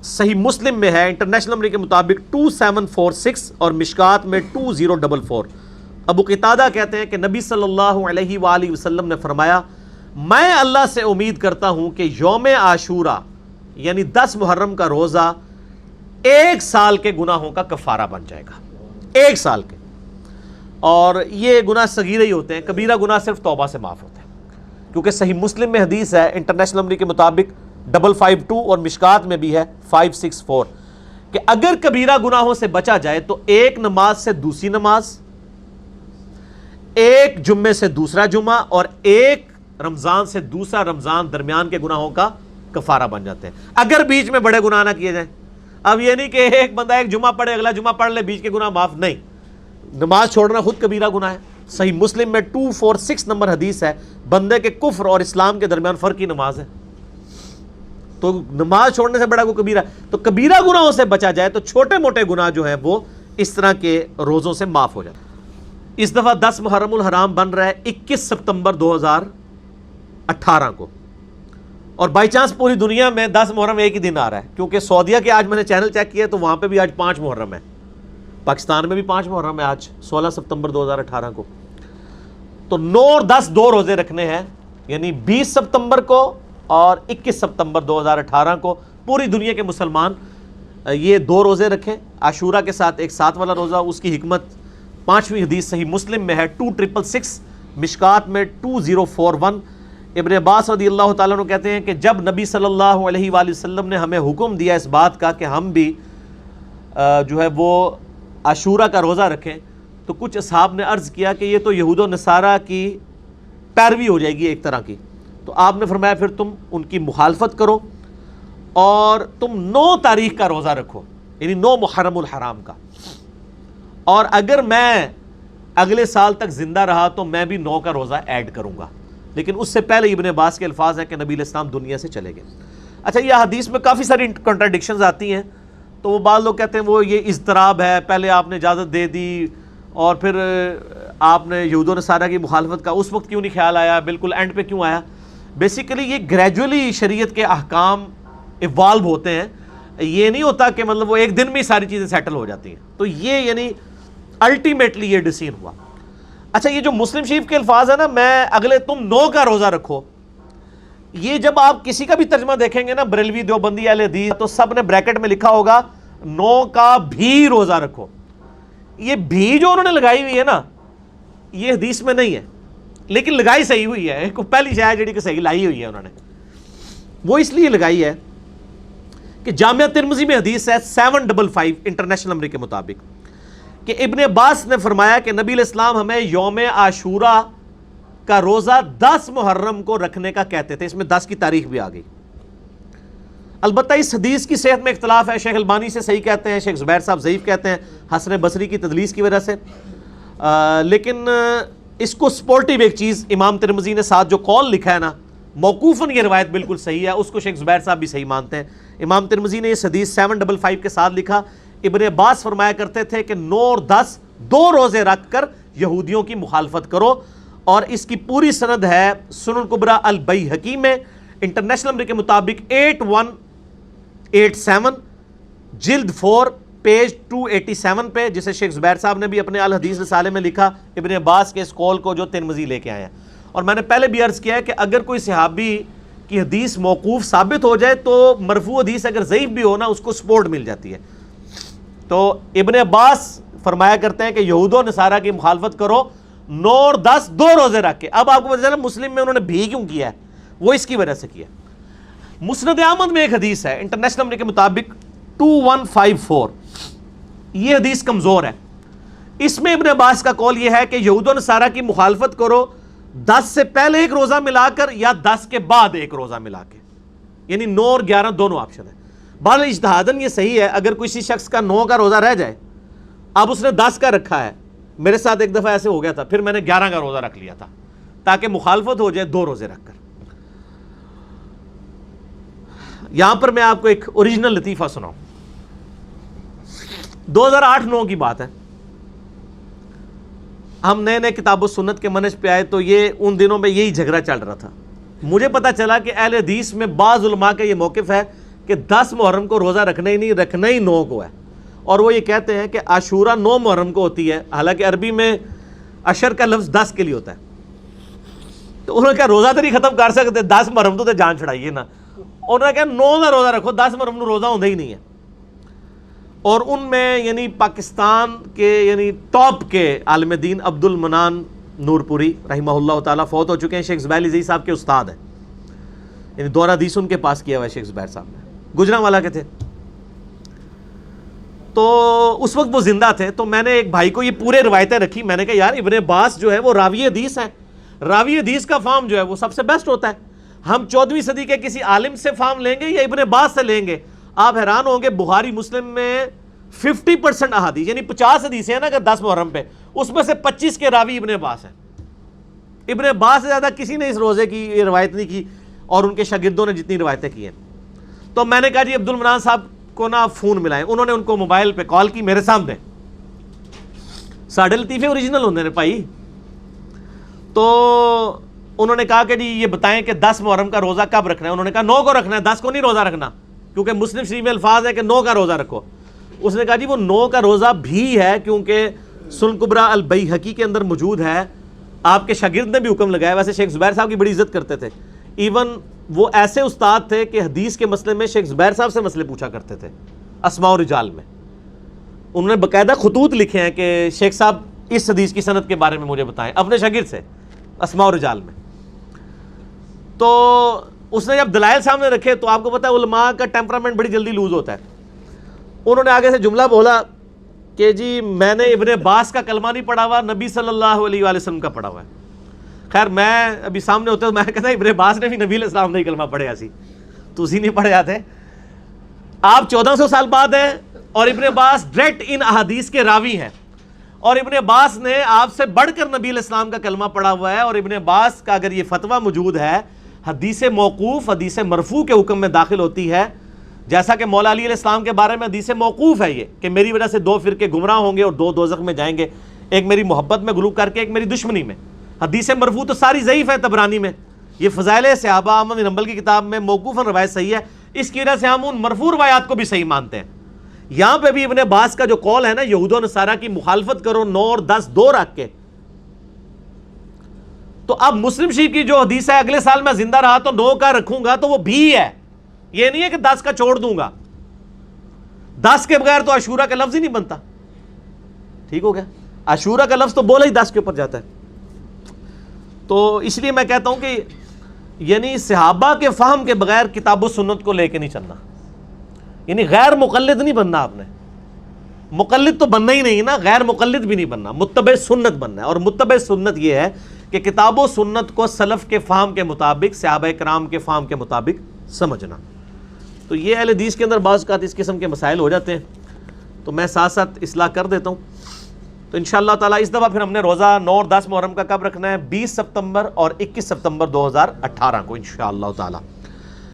صحیح مسلم میں ہے انٹرنیشنل نمبر کے مطابق 2746 اور مشکات میں 2044. ابو قتادہ کہتے ہیں کہ نبی صلی اللہ علیہ وآلہ وسلم نے فرمایا میں اللہ سے امید کرتا ہوں کہ یوم عاشورہ یعنی 10 محرم کا روزہ 1 سال کے گناہوں کا کفارہ بن جائے گا. 1 سال کے. اور یہ گناہ صغیرہ ہی ہوتے ہیں, کبیرہ گناہ صرف توبہ سے معاف ہوتے ہیں, کیونکہ صحیح مسلم میں حدیث ہے انٹرنیشنل نمبر کے مطابق 552 اور مشکات میں بھی ہے 564 کہ اگر کبیرہ گناہوں سے بچا جائے تو ایک نماز سے دوسری نماز, ایک جمعے سے دوسرا جمعہ اور ایک رمضان سے دوسرا رمضان درمیان کے گناہوں کا کفارہ بن جاتے ہیں, اگر بیچ میں بڑے گناہ نہ کیے جائیں. اب یہ نہیں کہ ایک بندہ ایک جمعہ پڑھے اگلا جمعہ پڑھ لے بیچ کے گناہ معاف, نہیں, نماز چھوڑنا خود کبیرہ گناہ ہے. صحیح مسلم میں 246 نمبر حدیث ہے بندے کے کفر اور اسلام کے درمیان فرق کی نماز ہے, تو نماز چھوڑنے سے بڑا کوئی کبیرہ. تو کبیرہ گناہوں سے بچا جائے تو چھوٹے موٹے گناہ جو ہیں وہ اس طرح کے روزوں سے معاف ہو جائے. اس دفعہ 10 محرم الحرام بن رہا ہے 21 ستمبر 2018 کو, اور بائی چانس پوری دنیا میں 10 محرم ایک ہی دن آ رہا ہے, کیونکہ سعودیہ کے آج میں نے چینل چیک کیا تو وہاں پہ بھی آج 5 محرم ہے, پاکستان میں بھی 5 محرم ہے آج 16 ستمبر 2018 کو. تو 9 اور 10 2 روزے رکھنے ہیں, یعنی 20 ستمبر کو اور 21 ستمبر 2018 کو پوری دنیا کے مسلمان یہ 2 روزے رکھیں. عاشورہ کے ساتھ ایک ساتھ والا روزہ, اس کی حکمت 5ویں حدیث صحیح مسلم میں ہے 2666, مشکات میں 2041. ابن عباس رضی اللہ تعالیٰ عنہ کہتے ہیں کہ جب نبی صلی اللہ علیہ وآلہ وسلم نے ہمیں حکم دیا اس بات کا کہ ہم بھی جو ہے وہ عاشورہ کا روزہ رکھیں, تو کچھ اصحاب نے عرض کیا کہ یہ تو یہود و نصارہ کی پیروی ہو جائے گی ایک طرح کی. تو آپ نے فرمایا پھر تم ان کی مخالفت کرو اور تم 9 تاریخ کا روزہ رکھو, یعنی 9 محرم الحرام کا, اور اگر میں اگلے سال تک زندہ رہا تو میں بھی 9 کا روزہ ایڈ کروں گا. لیکن اس سے پہلے ابن عباس کے الفاظ ہیں کہ نبی علیہ السلام دنیا سے چلے گئے. اچھا, یہ حدیث میں کافی ساری کنٹراڈکشنز آتی ہیں, تو وہ بعض لوگ کہتے ہیں وہ یہ اضطراب ہے, پہلے آپ نے اجازت دے دی اور پھر آپ نے یہود و نصارہ کی مخالفت کا اس وقت کیوں نہیں خیال آیا, بالکل اینڈ پہ کیوں آیا. بیسیکلی یہ گریجولی شریعت کے احکام ایوالو ہوتے ہیں, یہ نہیں ہوتا کہ مطلب وہ ایک دن میں ساری چیزیں سیٹل ہو جاتی ہیں. تو یہ یعنی الٹیمیٹلی یہ ڈیسیژن ہوا. اچھا, یہ جو مسلم شریف کے الفاظ ہیں نا, میں اگلے تم 9 کا روزہ رکھو, یہ جب آپ کسی کا بھی ترجمہ دیکھیں گے نا, بریلوی دیوبندی اہل حدیث, تو سب نے بریکٹ میں لکھا ہوگا 9 کا بھی روزہ رکھو. یہ بھی جو انہوں نے لگائی ہوئی ہے نا, یہ حدیث میں نہیں ہے, لیکن لگائی صحیح ہوئی ہے. پہلی شاید جڑی کہ صحیح لائی ہوئی ہے انہوں نے, وہ اس لیے لگائی ہے کہ جامعہ ترمذی میں حدیث ہے 755 انٹرنیشنل نمبر کے مطابق کہ ابن عباس نے فرمایا کہ نبی علیہ السلام ہمیں یوم عاشورہ کا روزہ 10 محرم کو رکھنے کا کہتے تھے. اس میں 10 کی تاریخ بھی آ گئی. البتہ اس حدیث کی صحت میں اختلاف ہے, شیخ البانی سے صحیح کہتے ہیں, شیخ زبیر صاحب ضعیف کہتے ہیں حسن بصری کی تدلیس کی وجہ سے. لیکن اس کو سپورٹیو ایک چیز امام ترمذی نے ساتھ جو قول لکھا ہے نا, موقوفاً یہ روایت بالکل صحیح ہے, اس کو شیخ زبیر صاحب بھی صحیح مانتے ہیں. امام ترمذی نے اس حدیث 755 کے ساتھ لکھا, ابن عباس فرمایا کرتے تھے کہ 9 اور 10 2 روزے رکھ کر یہودیوں کی مخالفت کرو, اور اس کی پوری سند ہے سنن کبریٰ البیہقی میں انٹرنیشنل نمبر کے مطابق 8187 جلد 4 پیج 287 پہ, جسے شیخ زبیر صاحب نے بھی اپنے الحدیث رسالے میں لکھا ابن عباس کے اس قول کو جو ترمذی لے کے آئے ہیں. اور میں نے پہلے بھی عرض کیا ہے کہ اگر کوئی صحابی کی حدیث موقوف ثابت ہو جائے تو مرفوع حدیث اگر ضعیف بھی ہو نا, اس کو سپورٹ مل جاتی ہے. تو ابن عباس فرمایا کرتے ہیں کہ یہود و نصارہ کی مخالفت کرو 9 اور 10 2 روزے رکھ کے. اب آپ کو پتہ چلا مسلم میں انہوں نے بھی کیوں کیا ہے, وہ اس کی وجہ سے کیا. مسند احمد میں ایک حدیث ہے انٹرنیشنل نمبر کے مطابق 2154, یہ حدیث کمزور ہے. اس میں ابن عباس کا قول یہ ہے کہ یہود و نصارہ کی مخالفت کرو 10 سے پہلے ایک روزہ ملا کر یا 10 کے بعد ایک روزہ ملا کے, یعنی 9 اور 11 دونوں آپشن ہیں. بہرحال اجتہاداً یہ صحیح ہے, اگر کسی شخص کا 9 کا روزہ رہ جائے, اب اس نے 10 کا رکھا ہے, میرے ساتھ ایک دفعہ ایسے ہو گیا تھا, پھر میں نے 11 کا روزہ رکھ لیا تھا تاکہ مخالفت ہو جائے 2 روزے رکھ کر. یہاں پر میں آپ کو ایک اوریجنل لطیفہ سناؤں. 2008-9 کی بات ہے, ہم نئے نئے کتاب و سنت کے منہج پہ آئے, تو یہ ان دنوں میں یہی جھگڑا چل رہا تھا. مجھے پتا چلا کہ اہل حدیث میں بعض علماء کا یہ موقف ہے کہ 10 محرم کو روزہ رکھنا ہی نہیں، رکھنا ہی 9 کو ہے، اور وہ یہ کہتے ہیں کہ عاشورہ 9 محرم کو ہوتی ہے، حالانکہ عربی میں عشر کا لفظ 10 کے لیے ہوتا ہے۔ تو انہوں نے کہا روزہ تو نہیں ختم کر سکتے، 10 محرم تو جان چھڑائیے نا، انہوں نے کہا 9 کا روزہ رکھو، 10 محرم روزہ ہوتا ہی نہیں ہے۔ اور ان میں یعنی پاکستان کے یعنی ٹاپ کے عالم دین عبد المنان نور پوری رحمہ اللہ تعالیٰ فوت ہو چکے ہیں، شیخ زبیر علی صاحب کے استاد ہیں، یعنی دورہ حدیث ان کے پاس کیا ہوا ہے شیخ زبیر صاحب نے، گجرانوالہ کے تھے۔ تو اس وقت وہ زندہ تھے، تو میں نے ایک بھائی کو یہ پورے روایتیں رکھی، میں نے کہا یار ابن عباس جو ہے وہ راوی حدیث ہے، راوی حدیث کا فارم جو ہے وہ سب سے بیسٹ ہوتا ہے، ہم 14ویں صدی کے کسی عالم سے فارم لیں گے یا ابن عباس سے لیں گے؟ آپ حیران ہوں گے، بخاری مسلم میں 50% احادیث یعنی 50 حدیثیں ہیں نا اگر 10 محرم پہ، اس میں سے 25 کے راوی ابن عباس ہیں۔ ابن عباس سے زیادہ کسی نے اس روزے کی یہ روایت نہیں کی، اور ان کے شاگردوں نے جتنی روایتیں کی ہیں۔ تو میں نے کہا جی عبد المنان صاحب کو نا فون ملائیں، انہوں نے ان کو موبائل پہ کال کی میرے سامنے، ساڑھے لطیفے اوریجنل ہوندے نے بھائی۔ تو انہوں نے کہا کہ جی یہ بتائیں کہ 10 محرم کا روزہ کب رکھنا ہے؟ انہوں نے کہا 9 کو رکھنا ہے، 10 کو نہیں روزہ رکھنا، کیونکہ مسلم شریف میں الفاظ ہے کہ 9 کا روزہ رکھو۔ اس نے کہا جی وہ 9 کا روزہ بھی ہے، کیونکہ سنن کبریٰ البیہقی کے اندر موجود ہے، آپ کے شاگرد نے بھی حکم لگایا۔ ویسے شیخ زبیر صاحب کی بڑی عزت کرتے تھے، ایون وہ ایسے استاد تھے کہ حدیث کے مسئلے میں شیخ زبیر صاحب سے مسئلے پوچھا کرتے تھے، اسماء و رجال میں۔ انہوں نے باقاعدہ خطوط لکھے ہیں کہ شیخ صاحب اس حدیث کی سند کے بارے میں مجھے بتائیں، اپنے شاگرد سے اسماء و رجال میں۔ تو اس نے جب دلائل سامنے رکھے تو آپ کو پتہ ہے علماء کا ٹیمپرامنٹ بڑی جلدی لوز ہوتا ہے۔ انہوں نے آگے سے جملہ بولا کہ جی میں نے ابن عباس کا کلمہ نہیں پڑھا ہوا، نبی صلی اللہ علیہ وآلہ وسلم کا پڑھا ہوا ہے۔ خیر میں ابھی سامنے ہوتے تو میں کہتا ابن عباس نے بھی نبی علیہ السلام نے کلمہ پڑھے ایسی، تو اسی نہیں پڑھے جاتے۔ آپ 1400 سال بعد ہیں اور ابن عباس ڈائریکٹ ان احادیث کے راوی ہیں، اور ابن عباس نے آپ سے بڑھ کر نبی علیہ السلام کا کلمہ پڑھا ہوا ہے۔ اور ابن عباس کا اگر یہ فتویٰ موجود ہے، حدیث موقوف حدیث مرفوع کے حکم میں داخل ہوتی ہے، جیسا کہ مولا علی علیہ السلام کے بارے میں حدیث موقوف ہے یہ کہ میری وجہ سے 2 فرقے گمراہ ہوں گے اور 2 دوزخ میں جائیں گے، ایک میری محبت میں غلو کر کے، ایک میری دشمنی میں۔ حدیث مرفوع تو ساری ضعیف ہے طبرانی میں، یہ فضائل صحابہ احمد بن حنبل کی کتاب میں موقوفاً روایت صحیح ہے، اس کی وجہ سے ہم ان مرفوع روایات کو بھی صحیح مانتے ہیں۔ یہاں پہ بھی ابن عباس کا جو قول ہے نا یہود و نصارہ کی مخالفت کرو 9 اور 10 2 رکھ کے، تو اب مسلم شریف کی جو حدیث ہے اگلے سال میں زندہ رہا تو 9 کا رکھوں گا تو وہ بھی ہے، یہ نہیں ہے کہ 10 کا چھوڑ دوں گا، 10 کے بغیر تو عاشورہ کا لفظ ہی نہیں بنتا۔ ٹھیک ہو گیا، عاشورہ کا لفظ تو بولا ہی 10 کے اوپر جاتا ہے۔ تو اس لیے میں کہتا ہوں کہ یعنی صحابہ کے فہم کے بغیر کتاب و سنت کو لے کے نہیں چلنا، یعنی غیر مقلد نہیں بننا، آپ نے مقلد تو بننا ہی نہیں نا، غیر مقلد بھی نہیں بننا، متبع سنت بننا ہے۔ اور متبع سنت یہ ہے کہ کتاب و سنت کو سلف کے فہم کے مطابق، صحابہ کرام کے فہم کے مطابق سمجھنا۔ تو یہ اہل حدیث کے اندر بعض اوقات اس قسم کے مسائل ہو جاتے ہیں، تو میں ساتھ ساتھ اصلاح کر دیتا ہوں۔ تو انشاءاللہ تعالیٰ اس دفعہ پھر ہم نے روزہ 9 اور 10 محرم کا کب رکھنا ہے؟ 20 ستمبر اور 21 ستمبر 2018 کو انشاءاللہ تعالیٰ۔